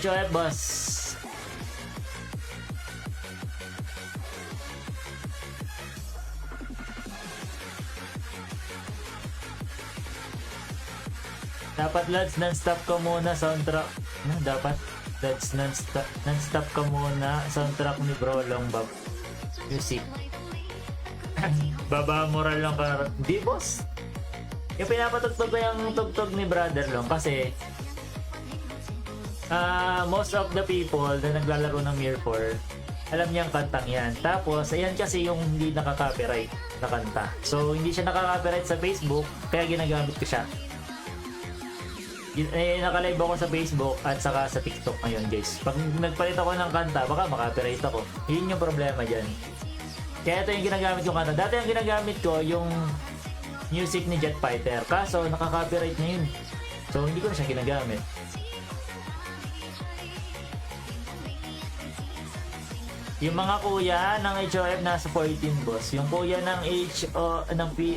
HOF boss. Dapat lads, non-stop ka muna soundtrack. No, dapat lads, non-stop ka muna soundtrack ni Bro Long Bob. Music. Baba moral lang ka. Di boss. Yung pinapatugtog ko yung tugtog ni Brother Long kasi most of the people na naglalaro ng Mirror 4 alam niyang kantang yan. Tapos ayan kasi yung hindi nakaka-copyright na kanta. So hindi siya nakaka-copyright sa Facebook kaya ginagamit ko siya. Naka-live ako sa Facebook at saka sa TikTok ngayon guys. Pag nagpalit ako ng kanta baka makaka-copyright ako. Yun yung problema dyan. Kaya ito yung ginagamit ko kanta. Dati ang ginagamit ko yung music ni Jet Fighter. Kaso nakaka-copyright na yun. So hindi ko na siya ginagamit. Yung mga kuya ng HOF nasa 14 boss. Yung kuya ng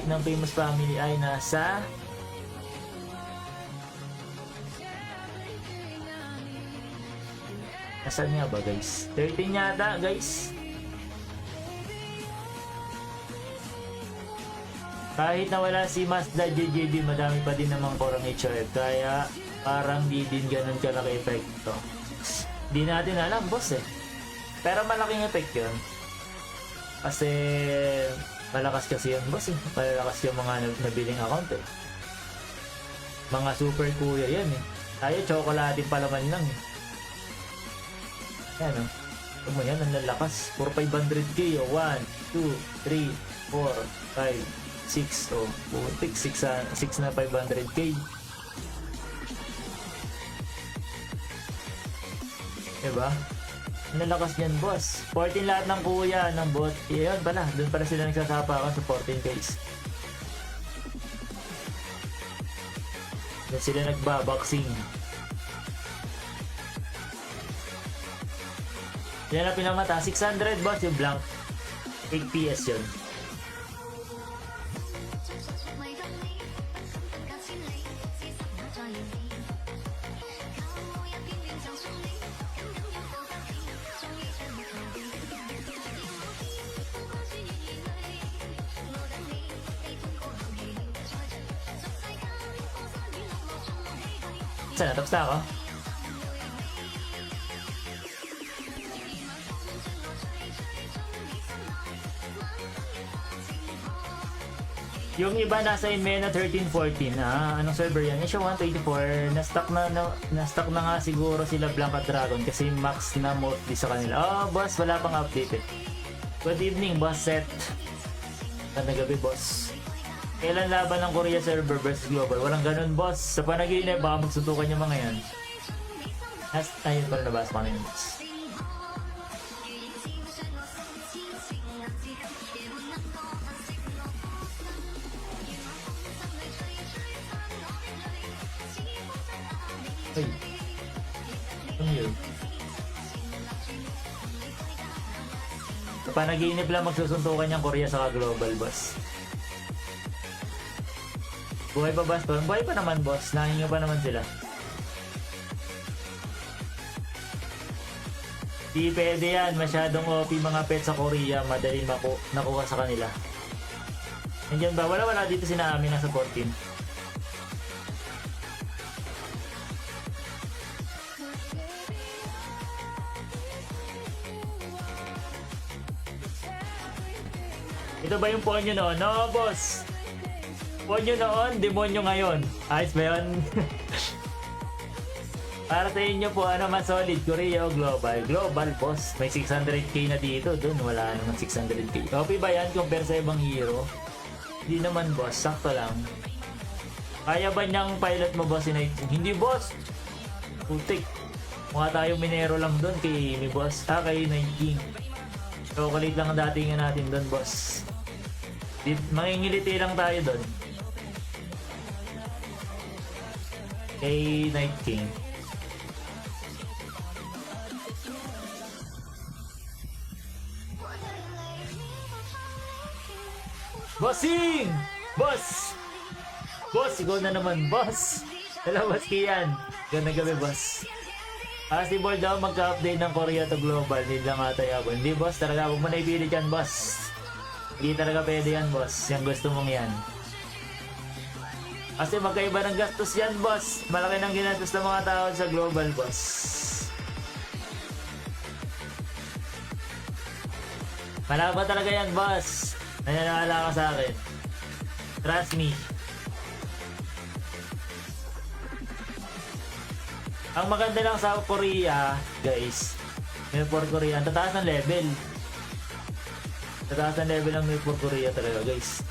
ng Famous Family ay nasa Nasaan nga ba guys? 13 yata guys. Kahit na wala si Mazda JJB, madami pa din namang korang HOF. Kaya parang di din ganun kalaki epekto. Di natin alam boss eh. Pero malaking effect yun. Kasi malakas kasi yun boss eh. Malakas yung mga nabiling account eh. Mga super kuya yan eh. Tayo chocolate pa laman lang eh. Yan o. Ito mo yan, ang lalakas. 4,500k o. 1, 2, 3, 4, 5, 6 o. Putik, 6 na 500k. Diba? Ang lalakas yan boss. 14 lahat ng kuya ng bot. Yan pala, doon pala sila nagsasapa ako sa 14Ks. Doon sila nagbaboxing. Yan na pinamata. 600 boss yung blank. 8 PS yun. Saan na? Tapos na ako? Yung iba nasa Inmena 13-14. Anong server yan? Asia 124. Na-stock na nga siguro sila Blanca Dragon kasi max na mostly sa kanila. Oh, boss, wala pang update eh. Good evening, boss set. Ganda gabi, boss. Kailan laban ng Korea server versus Global? Walang ganun, boss. Sa panaginip, baka magsuntukan yung mga yan. Ayun pa rin nabasa ko na yun, boss. Ay. Ano yun? Sa panaginip lang magsusuntukan yung Korea sa Global, boss. Buhay pa ba, Stone? Buhay pa naman, boss. Nahinga pa naman sila. Di pwede yan. Masyadong OP mga pet sa Korea. Madaling nakuha sa kanila. Nandiyan ba? Wala dito sina amin nasa 14. Ito ba yung ponyo noon? No, boss! Ponyo noon, demonyo ngayon. Ayos ba yun? Para sa inyo po, ano mas solid? Korea o Global? Global, boss. May 600k na dito. Doon, wala naman 600k. Copy ba yan compare sa ibang hero? Hindi naman, boss. Sakto lang. Kaya ba niyang pilot mo, boss? Hindi, boss. Putik. Mukha tayo minero lang doon kay mi boss. Kay Night King. Chocolate lang ang datingan natin doon, boss. Mangingiliti lang tayo doon. Kay Night King. Bossing! Boss! Boss, ikaw na naman, boss! Hello, boss Kian. Ganda gabi, boss. Si Ball daw magka-update ng Korea to global. Need lang ata yabon. Hindi boss, talaga huwag mo na ipilit yan boss. Hindi talaga pwede yan boss. Yung gusto mong yan. Kasi magkaiba ng gastos yan boss. Malaki ng ginastos ng mga tao sa global boss. Malaba talaga yan boss. Naniniwala ka sa akin. Trust me. Ang maganda lang sa Korea, guys, May for Korea, ang tataas ng level. Tataas ng level ng May for Korea talaga, guys.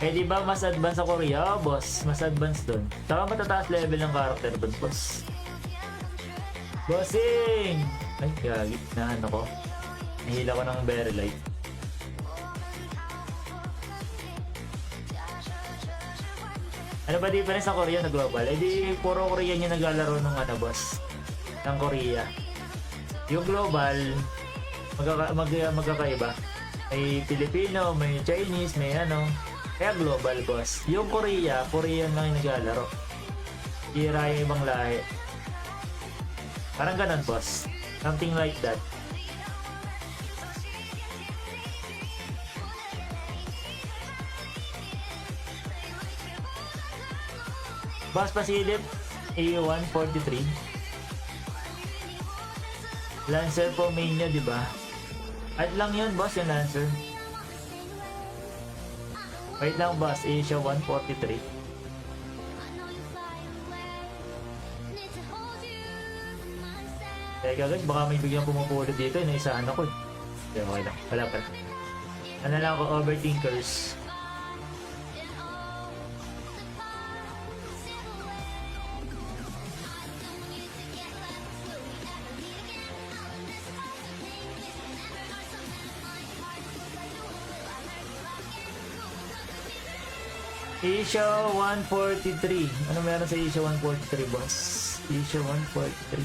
Eh di ba mas advance sa Korea, boss? Mas advance dun. Saka matataas level ng character dun, boss. Bossing! Ay, gagi. Na ano ko. Nahila ko ng very light. Ano ba difference sa Korea sa global? Eh di puro Korean yung naglalaro ng ano, boss. Ng Korea. Yung global, magkakaiba. May Filipino, may Chinese, may ano. Kaya global, boss. Yung Korea, Korean lang yung naglalaro. Hira yung ibang lahi. Parang ganun, boss. Something like that. Boss pasilip, A143. Lancer po main nyo, diba? At lang yun, boss, yung Lancer. Wait lang, boss. Asia 143. Teka guys, baka may biglang pumupulot dito. Inaisahan ako eh. Okay lang. Wala pa. Ano lang ako, overthinkers. Asia 143. Ano meron sa Asia 143, boss? Asia 143.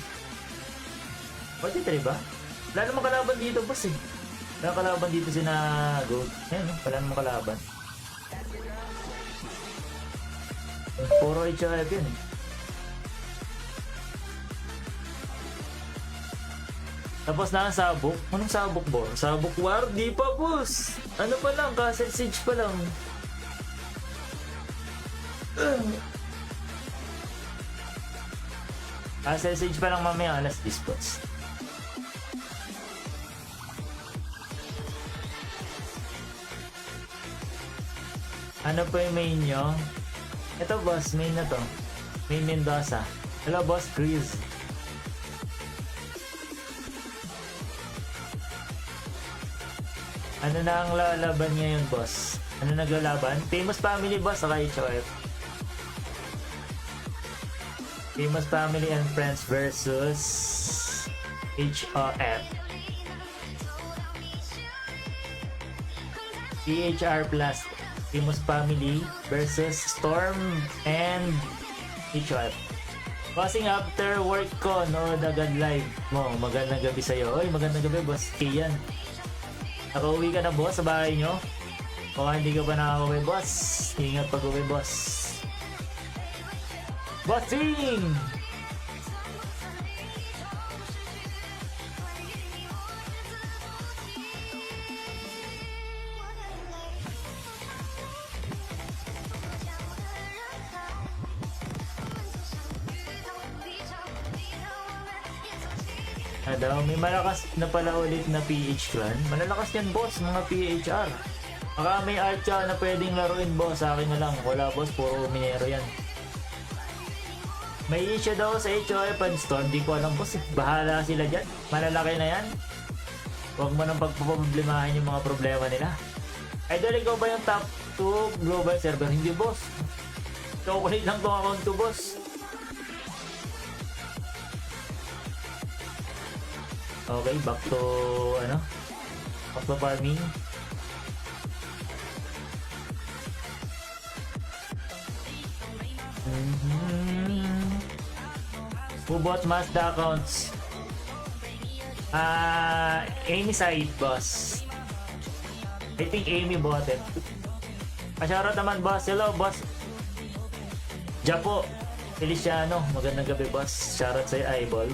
43 ba? Wala namang kalaban dito, boss eh. Wala kalaban dito sina Gold. Ayan, wala namang kalaban. Puro HRF yun eh. Tapos na ang sabok. Anong sabok, boss? Sabok war? Di pa, boss. Ano pa lang? Castle Siege pa lang. Castle Siege pa lang mamaya, alas 10, boss. Ano po yung main nyo? Ito, boss, main na to. Main Mendoza. Hello, boss, Chris. Ano na ang lalaban ngayon, boss? Ano naglalaban? Famous Family, boss, saka HOF. Famous Family and Friends versus HOF. PHR Plus. Famous Family versus Storm and HOF. Passing after work ko, no, agad live mo. Magandang gabi sa'yo. Oy, magandang gabi, boss. Kian. Nakauwi ka na, boss, sa bahay nyo? Baka hindi ka pa nakakauwi, boss. Ingat pag-uwi, boss. Bossing! May malakas na pala ulit na PH clan. Malalakas yan, boss, mga PHR. Baka may Archa na pwedeng laruin, boss. Sa akin na lang. Wala, boss. Puro minero yan. May issue daw sa HOF and Storm. Di ko alam, boss. Bahala sila dyan. Malalaki na yan. Huwag mo nang pagpaproblemahin yung mga problema nila. Idol, ikaw ba yung top 2 global server? Hindi, boss. Chocolate lang tong account ko, boss. Okay, back to ano? Back to farming. Who bought Mazda accounts? Amy side, boss. I think Amy bought it. Shoutout naman, boss. Hello, boss. Japo Feliciano, magandang gabi boss. Shoutout sa'yo, Eyeball.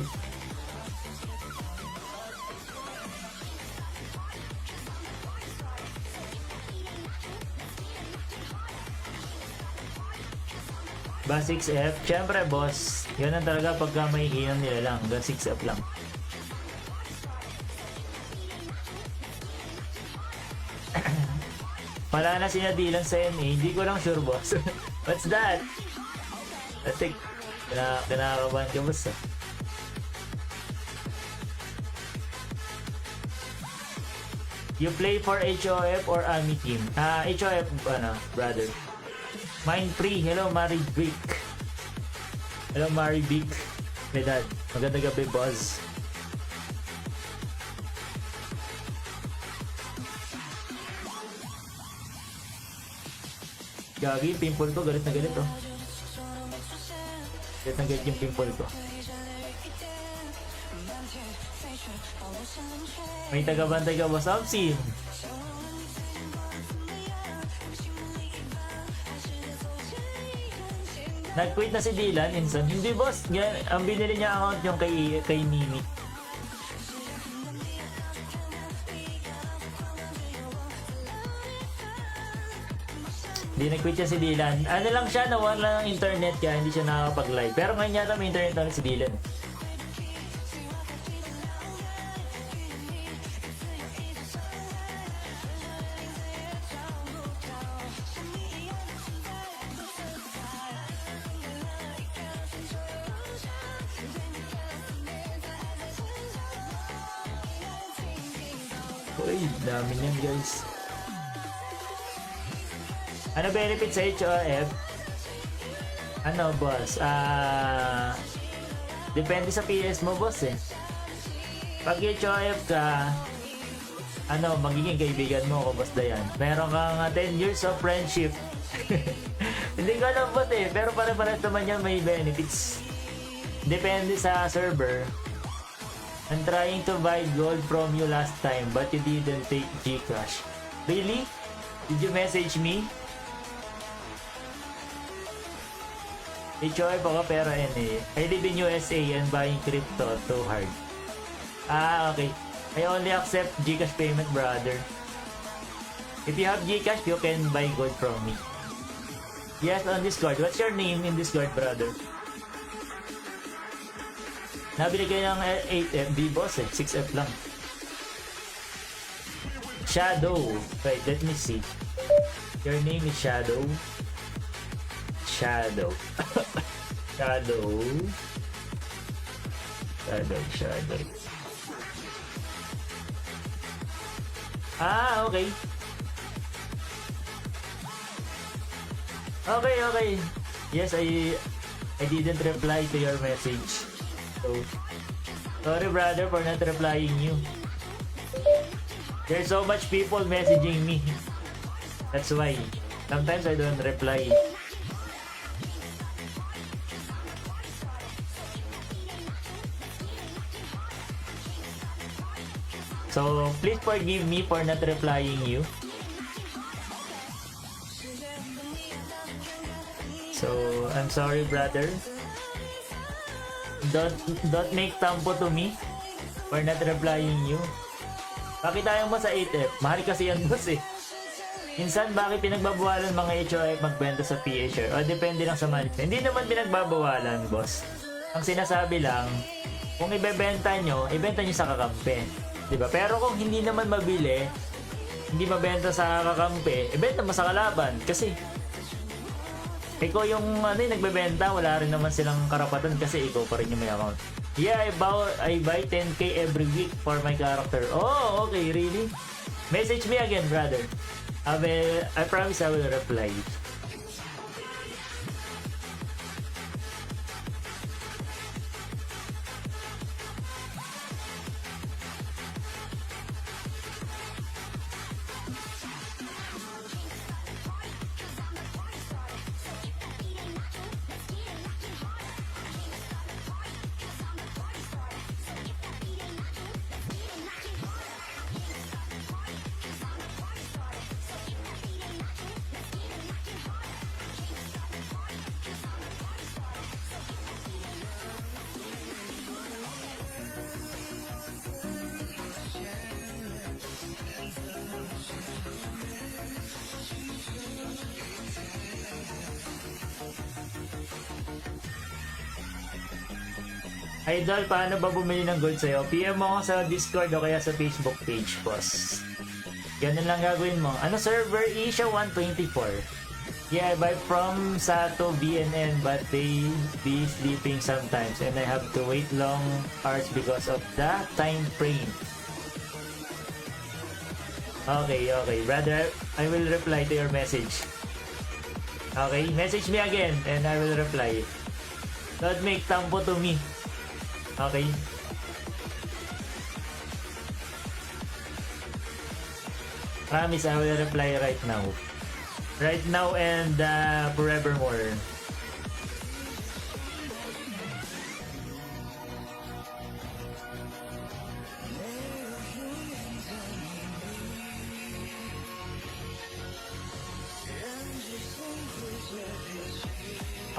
Ba 6F? Siyempre boss, yun ang talaga pagka may hinang nila lang, hanggang 6F lang. Wala na sinadilan sa NA, hindi ko lang sure boss. What's that? I think, kinakabahan ka boss ah. You play for HOF or Army team? HOF, brother. Mind free. Hello, Mari Vic. Hello, Mari Vic. Medad. Magandang gabi, boss. Gagi, pimple ko. Galit na galit, oh. Galit na galit yung pimple ko. May tagabantay ka, boss. Upsin. Nag-quit na si Dylan, insan. Hindi boss, ang binili niya account yung kay Mimi. Hindi nag-quit siya si Dylan. Ano lang siya, nawala ng internet kaya hindi siya nakakapag-live. Pero ngayon yata may internet na si Dylan. Uy, dami niyan guys. Ano benefit sa HOF? Ano boss? Depende sa PS mo boss eh. Pag HOF ka, magiging kaibigan mo ko boss Dayan. Meron kang 10 years of friendship. Hindi ko alam boss eh, pero pare-pares naman yan may benefits. Depende sa server. I'm trying to buy gold from you last time, but you didn't take Gcash. Really? Did you message me? HOF ako pero NA. I live in USA and buying crypto too hard. Okay. I only accept Gcash payment, brother. If you have Gcash, you can buy gold from me. Yes, on Discord. What's your name in Discord, brother? Nabili kayo ng 8F, di boss eh, 6F lang. Shadow. Wait, let me see. Your name is Shadow. Shadow. Shadow. Shadow. Okay. Okay. Yes, I didn't reply to your message. So, sorry brother for not replying you. There's so much people messaging me. That's why. Sometimes I don't reply. So, please forgive me for not replying you. So, I'm sorry brother. Don't make tampo to me for not replying you. Bakit tayo mo sa 8F? Mahal kasi yan boss eh. Minsan bakit pinagbabawalan mga HOF magbenta sa PH? O depende lang sa management. Hindi naman pinagbabawalan boss. Ang sinasabi lang, kung ibebenta nyo sa kakampi. Diba? Pero kung hindi naman mabili, hindi mabenta sa kakampi, ibenta mo sa kalaban. Kasi ikaw yung nagbebenta, wala rin naman silang karapatan kasi ikaw pa rin yung may account. Yeah, I buy 10k every week for my character. Oh, okay, really? Message me again, brother. I promise I will reply. Idol, paano ba bumili ng gold sa'yo? PM mo ako sa Discord o kaya sa Facebook page, boss. Ganun lang gagawin mo. Ano server? Asia 124. Yeah, I buy from Sato BNN, but they be sleeping sometimes and I have to wait long hours because of the time frame. Okay, brother, I will reply to your message. Okay, message me again and I will reply. Don't make tampo to me. Okay. Promise I will reply right now. Right now and forevermore.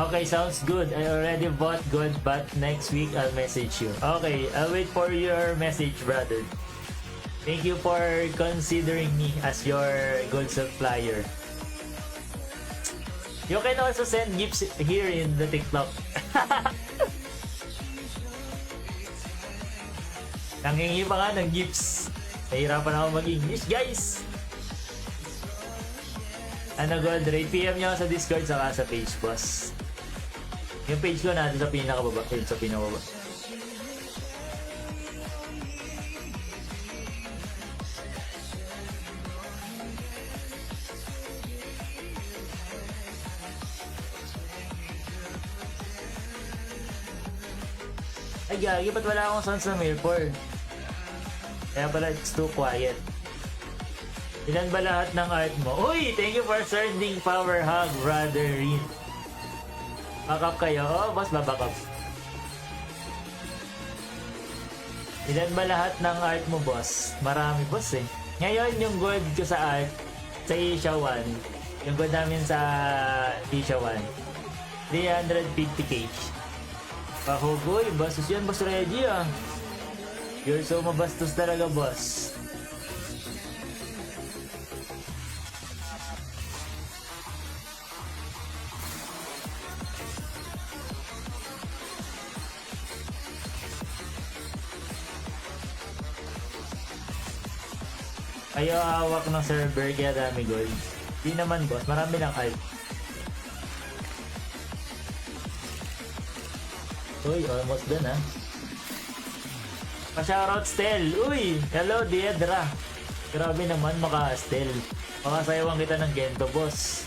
Okay, sounds good. I already bought gold, but next week I'll message you. Okay, I'll wait for your message, brother. Thank you for considering me as your gold supplier. You can also send gifts here in the TikTok. Nangingi pa nga ng gifts. Nahirapan ako mag-English, guys. Ano gold rate? PM nyo sa Discord saka sa page, boss. Yung page ko natin sa pinakababa. Yun, sa pinakababa. Ay gagi, ba't wala akong sound sa Milford? Kaya pala it's too quiet. Ilan ba lahat ng art mo? Uy! Thank you for sending power hug, brother Rin. Back up kayo? Oh, boss, back up. Ilan ba lahat ng art mo, boss? Marami, boss eh. Ngayon, yung gold ko sa art, sa Asia 1, yung gold namin sa Asia 1, 350k. Pahugoy, bastos yan, boss Reggie ah. You're so mabastos talaga, boss. Ayaw hawak ng server kaya dami gold. Di naman, boss, marami lang hype. Uy, almost done ha. Pa-shoutout Stel. Uy, hello Diedra. Grabe naman maka-Stel. Makasayawan kita ng Gento, boss.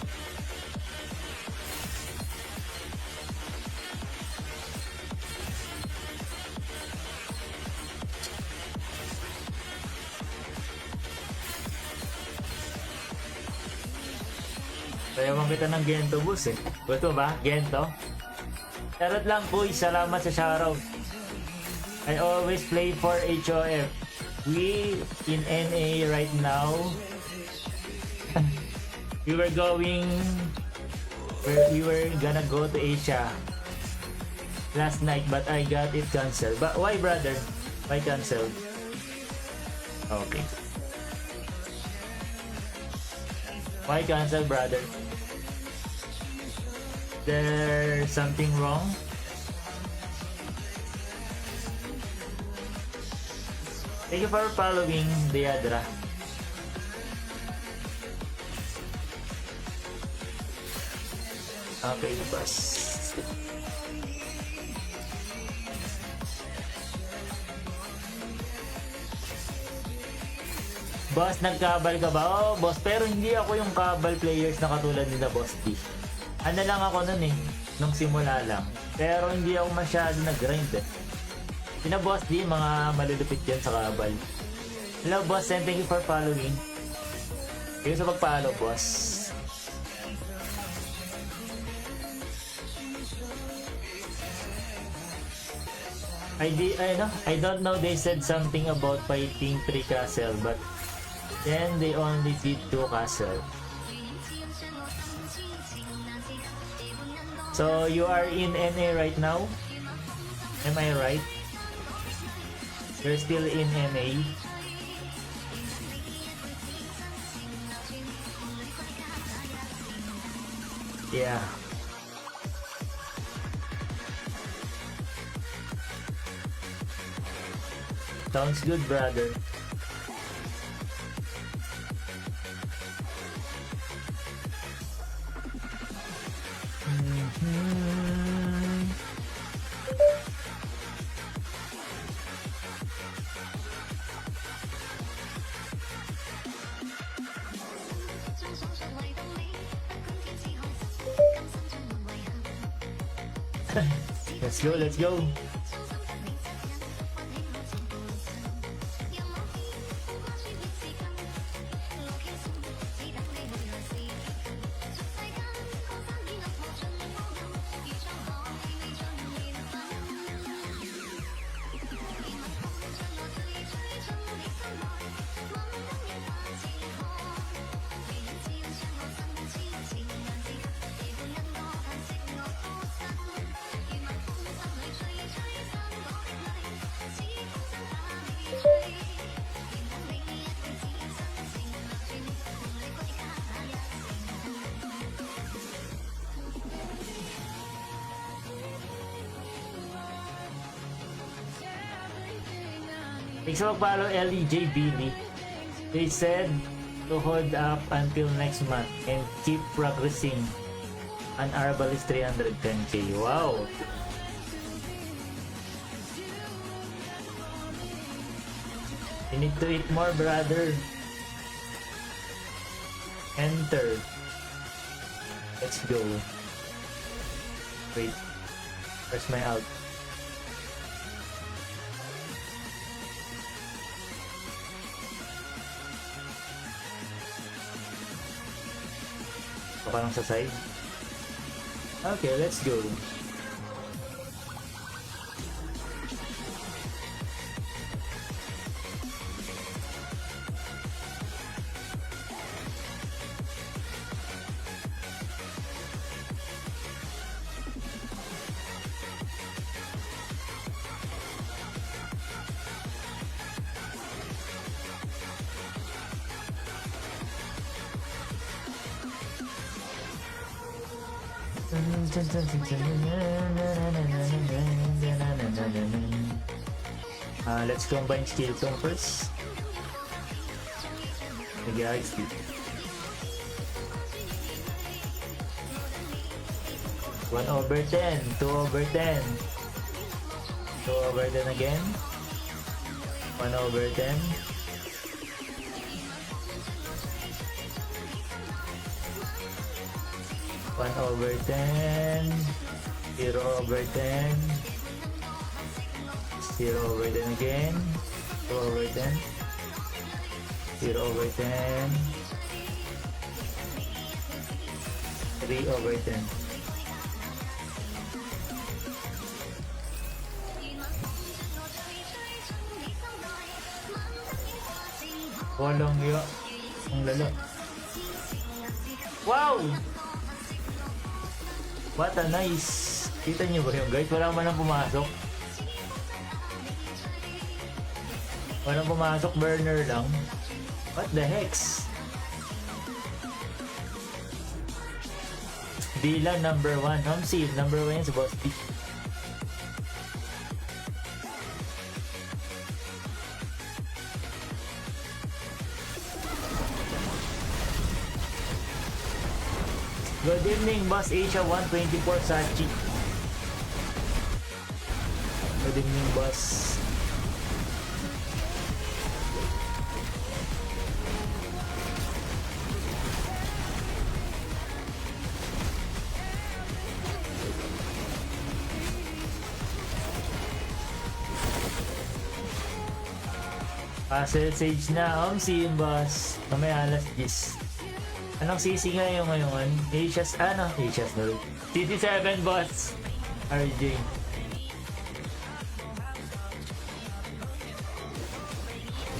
Sayawan kita ng Gento, boss eh. Gusto ba? Gento? Charot lang, boy. Salamat sa shoutout. I always play for HOF. We in NA right now. We were gonna go to Asia last night, but I got it cancelled. But why, brother? Why cancelled? Okay. Why cancel, brother? There's something wrong? Thank you for following Diadra. Okay, boss. Boss, nagkabal ka ba? Oh, boss, pero hindi ako yung kabal players na katulad nila, Boss D. Ano lang ako nun eh, nung simula lang. Pero hindi ako masyado nag-grind eh. Sina Boss D, mga malulupit yan sa kabal. Hello, boss, and thank you for following. Thank you sa pag-follow, boss. I don't know, they said something about fighting 3 castle, but then they only did 2 castle. So you are in NA right now? Am I right? You're still in NA? Yeah. Sounds good, brother. Let's go, let's go. Thanks for follow LEJ Billy. They said to hold up until next month and keep progressing. An Arbalist 310k. Wow! You need to eat more, brother. Enter. Let's go. Wait. Where's my out? Parang sa side. Okay, let's go. Let's combine skill tone first. Guys, 1/10, 2/10, 2/10 again, 1/10. One over 10, 0/10, 0/10 again, 2/10, 0/10, 3/10. Walang yo, ang lalo. Wow! What a nice! Kita niyo ba yung guys? Wala man lang pumasok. Walang pumasok, burner lang. What the hex? Dylan number 1. Hamsi, number 1 yan sa Boss B. Good evening, Boss Asia 124 Sachi. Good evening, Boss. Castle Sage na. See you, Boss. Mamaya alas 10. Anong CC ngayon ngayon? Asia's, ano? Asia's na rin. CC7, boss. RJ.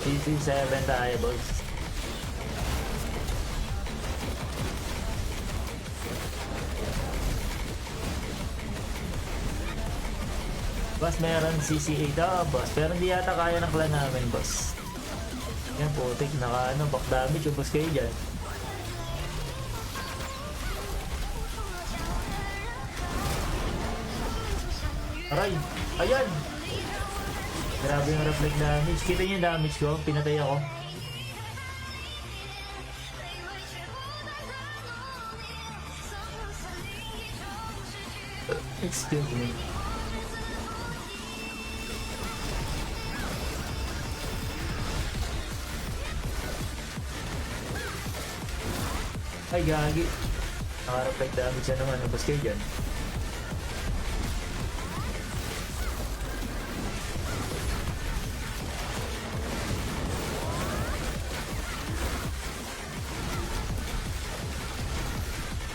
CC7 tayo, boss. Boss, meron CC8. Boss. Pero hindi yata kaya ng clan namin, boss. Yan, putik. Naka, back damage. Boss kayo dyan. Aray! Ayan! Grabe yung reflect damage. Kita niyo yung damage ko? Pinatay ako. Excuse me. Ay, gagi. Naka-reflect damage siya naman. Nabas kayo dyan.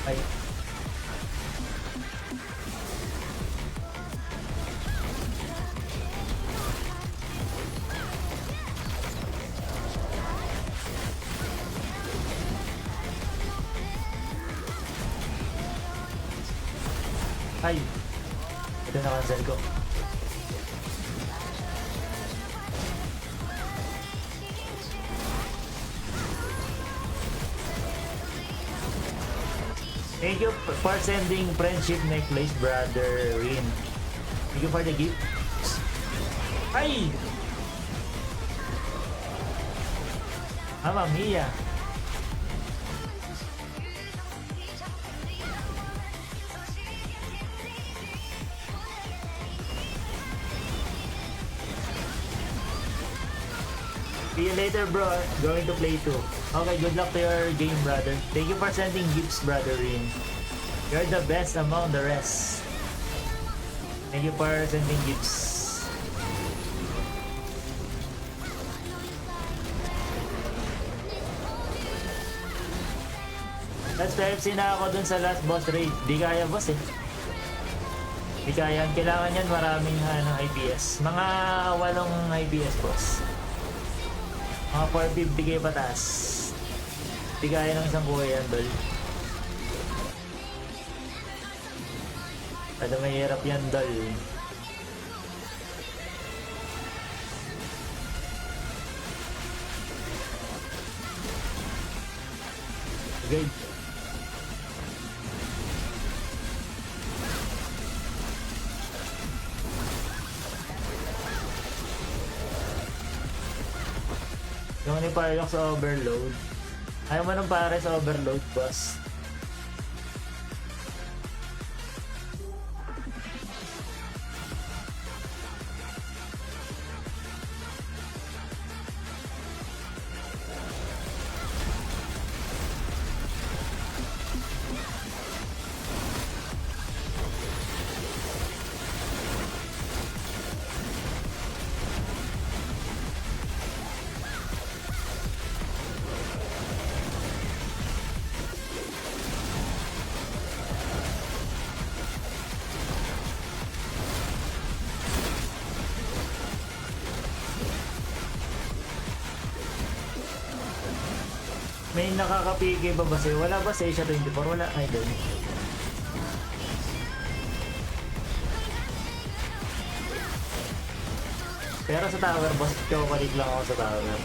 Ay. Ay. Ito na cancel ko. Thank you for sending friendship necklace, brother Rin. Thank you for the gift. Ay! Mamma mia! See you later, bro. Going to play too. Okay, good luck to your game, brother. Thank you for sending gifts, brother Rin. You're the best among the rest. Thank you for sending gifts. Last 5 na ako dun sa last boss raid. Di kaya, boss eh. Di kaya. Kailangan yan maraming IPS. Mga 8 IPS, boss. Mga 450k pataas. Di kaya ng isang kuha yan, dol. Kada mahirap yan, dol. Okay. Yung ni Pyrox sa overload. Ayaw mo nang pare sa overload, boss. May nakakapigay ba ba sa'yo? Wala ba sa Asia 24? Wala, idol. Pero sa tower, boss, chocolate lang ako sa tower.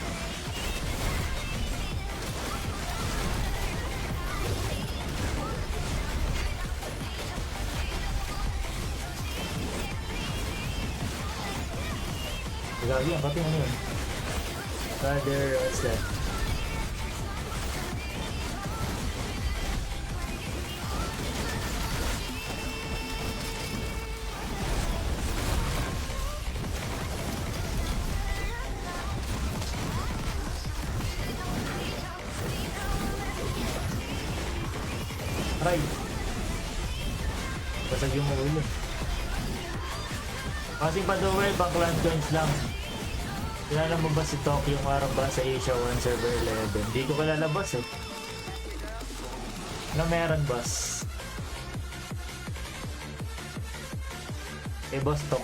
Gagi, ang pati ano yun? Brother, what's that? Aray! Basag yung ulo. Kasing pa-duel, backland coins lang. Kilala mo ba si Tokyo yung araw ba sa Asia 1 Server 11? Hindi ko kilala, boss eh. Ano meron, boss? Eh, boss Tok.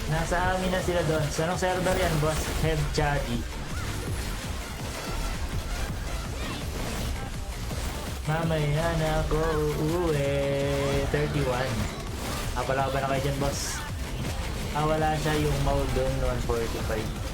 Nasa amin na sila doon. So, anong server yan, boss? Head Chadi. Mamaya na ako uuwi. 31. Pala ba na kayo dyan, boss? Wala siya yung mode doon, 145.